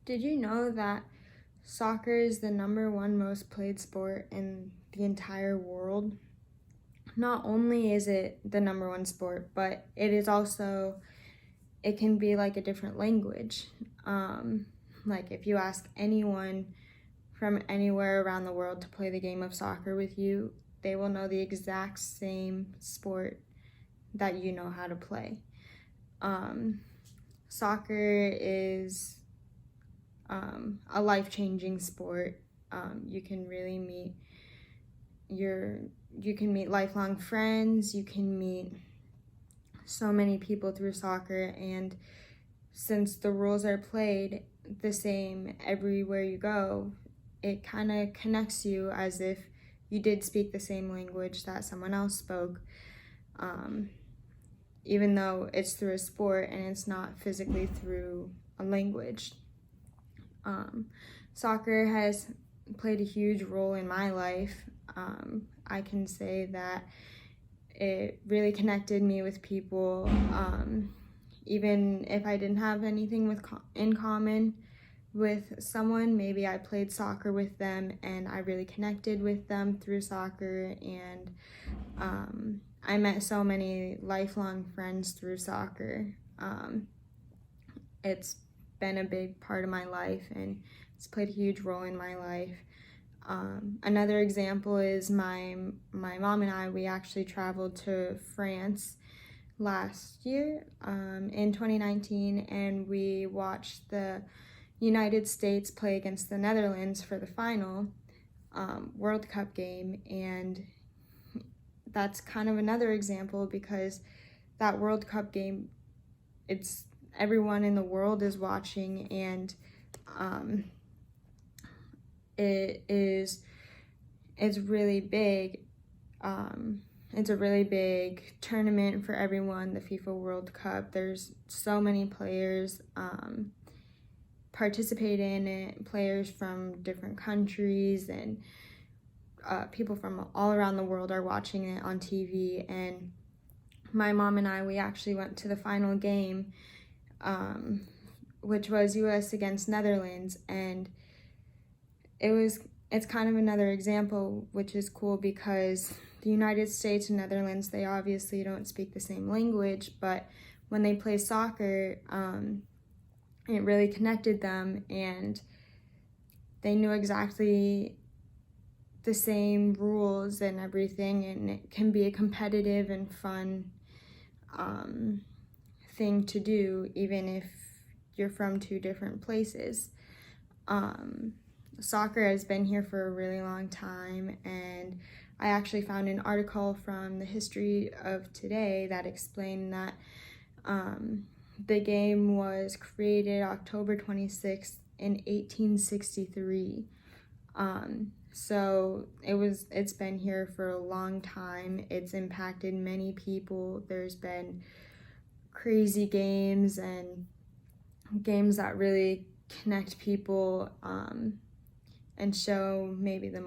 Did you know that soccer is the #1 most played sport in the entire world? Not only is it the #1 sport, but it can be like a different language. Um, like if you ask anyone from anywhere around the world to play the game of soccer with you, they will know the exact same sport that you know how to play. Um, Soccer is a life-changing sport. You can really your you can meet lifelong friends. You can meet so many people through soccer, and since the rules are played the same everywhere you go, it kind of connects you as if you did speak the same language that someone else spoke, um, even though it's through a sport and it's not physically through a language. Um, Soccer has played a huge role in my life. I can say that it really connected me with people, even if I didn't have anything in common with someone. Maybe I played soccer with them and I really connected with them through soccer, and I met so many lifelong friends through soccer. It's been a big part of my life and it's played a huge role in my life. Another example is my mom and I, we actually traveled to France last year, in 2019, and we watched the United States play against the Netherlands for the final World Cup game. And that's kind of another example because that World Cup game, it's everyone in the world is watching, and it's really big. It's a really big tournament for everyone, the FIFA World Cup. There's so many players participate in it, players from different countries, and people from all around the world are watching it on TV. And my mom and I, we actually went to the final game, which was US against Netherlands, and it's kind of another example, which is cool because the United States and Netherlands, they obviously don't speak the same language, but when they play soccer, it really connected them, and they knew exactly the same rules and everything, and it can be a competitive and fun thing to do, even if you're from two different places. Soccer has been here for a really long time, and I actually found an article from the History of Today that explained that the game was created October 26th in 1863. So it's been here for a long time. It's impacted many people. There's been crazy games and games that really connect people, and show maybe the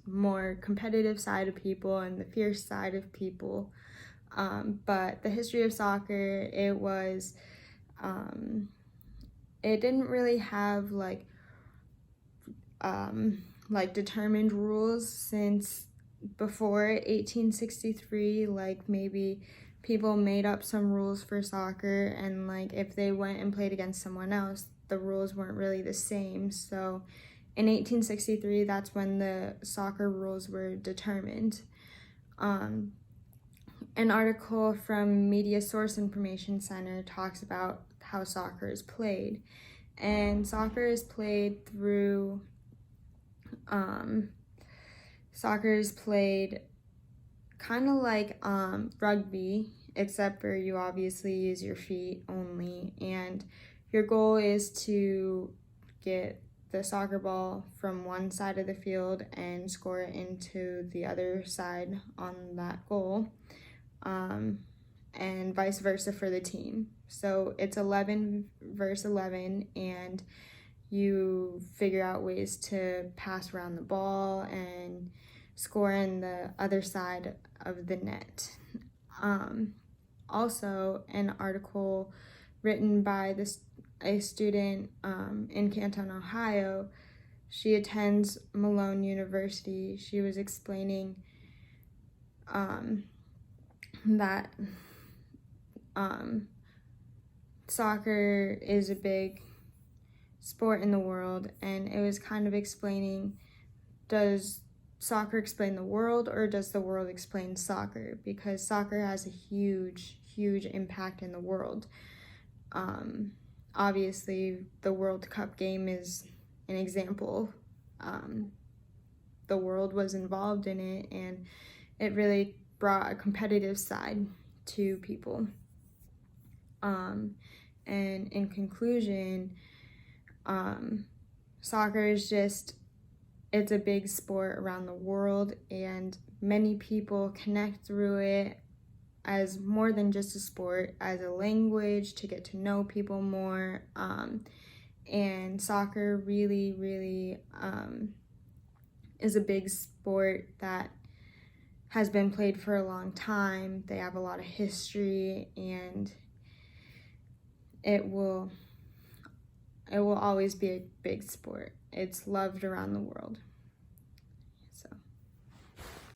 more competitive side of people and the fierce side of people. But the history of soccer, it didn't really have like determined rules since before 1863. Like maybe people made up some rules for soccer, and like if they went and played against someone else, the rules weren't really the same. So in 1863, that's when the soccer rules were determined. An article from Media Source Information Center talks about how soccer is played. And soccer is played through, soccer is played kind of like rugby, except for you obviously use your feet only. And your goal is to get the soccer ball from one side of the field and score it into the other side on that goal, and vice versa for the team. So it's 11 versus 11, and you figure out ways to pass around the ball and score in the other side of the net. Also, an article written by this a student in Canton, Ohio. She attends Malone University. She was explaining that soccer is a big sport in the world, and it was kind of explaining, does soccer explain the world, or does the world explain soccer? Because soccer has a huge impact in the world. Obviously, the World Cup game is an example. The world was involved in it, and it really brought a competitive side to people. And in conclusion, soccer is just, it's a big sport around the world, and many people connect through it as more than just a sport, as a language to get to know people more. And soccer really is a big sport that has been played for a long time. They have a lot of history, and it will always be a big sport. It's loved around the world.